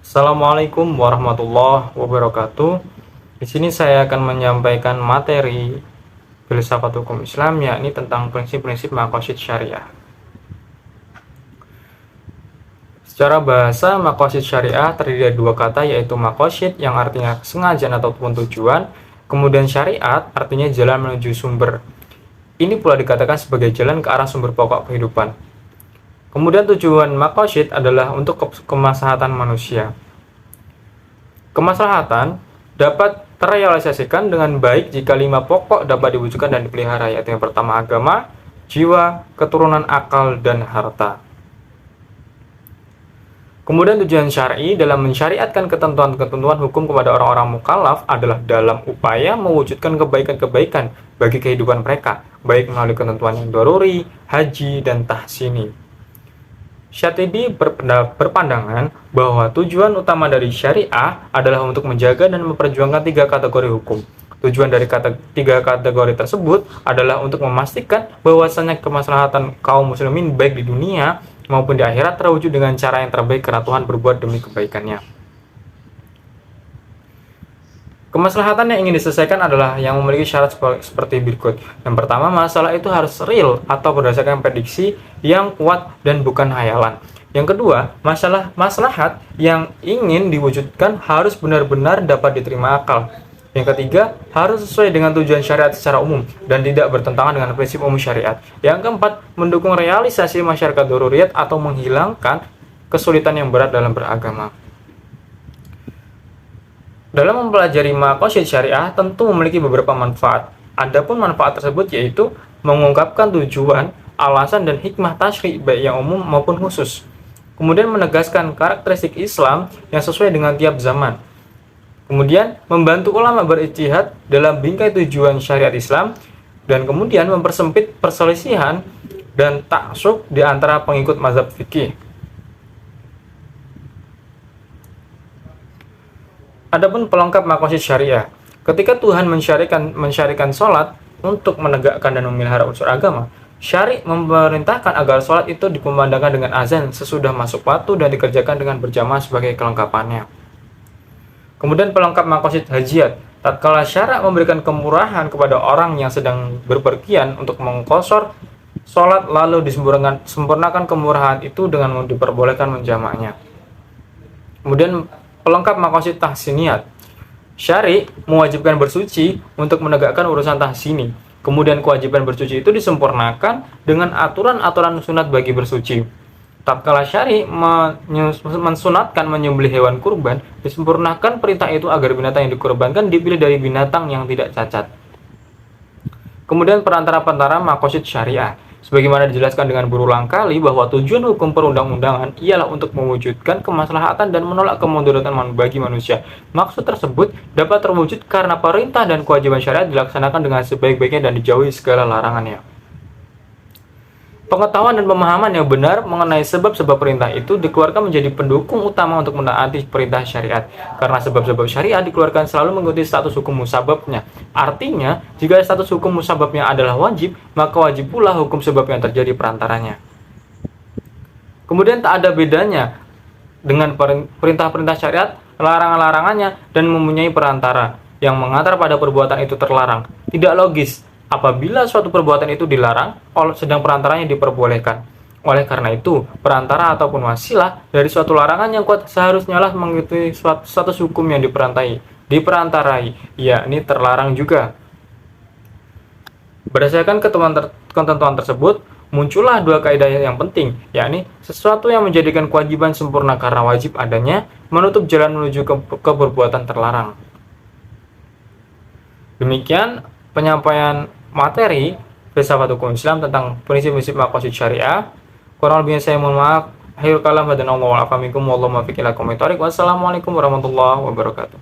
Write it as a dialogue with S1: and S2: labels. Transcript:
S1: Assalamualaikum warahmatullahi wabarakatuh. Di sini saya akan menyampaikan materi filsafat hukum Islam, yakni tentang prinsip-prinsip maqasid syariah. Secara bahasa, maqasid syariah terdiri dari dua kata, yaitu maqasid yang artinya kesengajaan ataupun tujuan, kemudian syariat artinya jalan menuju sumber. Ini pula dikatakan sebagai jalan ke arah sumber pokok kehidupan. Kemudian tujuan maqasid adalah untuk kemaslahatan manusia. Kemaslahatan dapat terrealisasikan dengan baik jika 5 pokok dapat diwujudkan dan dipelihara, yaitu yang pertama agama, jiwa, keturunan, akal, dan harta. Kemudian tujuan syar'i dalam mensyariatkan ketentuan-ketentuan hukum kepada orang-orang mukallaf adalah dalam upaya mewujudkan kebaikan-kebaikan bagi kehidupan mereka, baik melalui ketentuan yang daruri, haji, dan tahsini. Syatibi berpandangan bahwa tujuan utama dari syariah adalah untuk menjaga dan memperjuangkan 3 kategori hukum. Tujuan dari 3 kategori tersebut adalah untuk memastikan bahwasannya kemaslahatan kaum muslimin baik di dunia maupun di akhirat terwujud dengan cara yang terbaik karena Tuhan berbuat demi kebaikannya. Kemaslahatan yang ingin diselesaikan adalah yang memiliki syarat seperti berikut. Yang pertama, masalah itu harus real atau berdasarkan prediksi yang kuat dan bukan hayalan. Yang kedua, maslahat yang ingin diwujudkan harus benar-benar dapat diterima akal. Yang ketiga, harus sesuai dengan tujuan syariat secara umum dan tidak bertentangan dengan prinsip umum syariat. Yang keempat, mendukung realisasi masyarakat daruriyat atau menghilangkan kesulitan yang berat dalam beragama. Dalam mempelajari maqasid syariah tentu memiliki beberapa manfaat. Adapun manfaat tersebut yaitu mengungkapkan tujuan, alasan, dan hikmah tasyri' baik yang umum maupun khusus. Kemudian menegaskan karakteristik Islam yang sesuai dengan tiap zaman. Kemudian membantu ulama berijtihad dalam bingkai tujuan syariat Islam, dan kemudian mempersempit perselisihan dan taksub di antara pengikut mazhab fikih. Adapun pelengkap maqasid syariah, ketika Tuhan mensyariatkan sholat untuk menegakkan dan memelihara unsur agama, syari' memerintahkan agar sholat itu dikumandangkan dengan azan sesudah masuk waktu dan dikerjakan dengan berjamaah sebagai kelengkapannya. Kemudian pelengkap maqasid hajiyat, tatkala syara' memberikan kemurahan kepada orang yang sedang berpergian untuk mengqashar sholat lalu disempurnakan kemurahan itu dengan diperbolehkan menjamaknya. Kemudian pelengkap maqasid tahsiniyat, syari' mewajibkan bersuci untuk menegakkan urusan tahsini. Kemudian kewajiban bersuci itu disempurnakan dengan aturan-aturan sunat bagi bersuci. Tatkala syari' mensunatkan menyembelih hewan kurban, disempurnakan perintah itu agar binatang yang dikurbankan dipilih dari binatang yang tidak cacat. Kemudian perantara-perantara maqasid syariah, sebagaimana dijelaskan dengan berulang kali bahwa tujuan hukum perundang-undangan ialah untuk mewujudkan kemaslahatan dan menolak kemudaratan bagi manusia. Maksud tersebut dapat terwujud karena perintah dan kewajiban syariat dilaksanakan dengan sebaik-baiknya dan dijauhi segala larangannya. Pengetahuan dan pemahaman yang benar mengenai sebab-sebab perintah itu dikeluarkan menjadi pendukung utama untuk menaati perintah syariat. Karena sebab-sebab syariat dikeluarkan selalu mengikuti status hukum musababnya. Artinya, jika status hukum musababnya adalah wajib, maka wajib pula hukum sebab yang terjadi perantaranya. Kemudian tak ada bedanya dengan perintah-perintah syariat, larangan-larangannya, dan mempunyai perantara yang mengantar pada perbuatan itu terlarang. Tidak logis apabila suatu perbuatan itu dilarang, sedang perantaranya diperbolehkan. Oleh karena itu, perantara ataupun wasilah dari suatu larangan yang kuat seharusnya lah mengikuti status hukum yang diperantarai, yakni terlarang juga. Berdasarkan ketentuan tersebut, muncullah 2 kaidah yang penting, yakni sesuatu yang menjadikan kewajiban sempurna karena wajib adanya, menutup jalan menuju ke perbuatan terlarang. Demikian penyampaian materi filsafat hukum Islam tentang prinsip-prinsip maqasid syariah. Kurang lebihnya saya mohon maaf. Akhirul kalam, hadanallahu wa afa minkum wallahu muwaffiq ila aqwamit thoriq. Wassalamualaikum warahmatullahi wabarakatuh.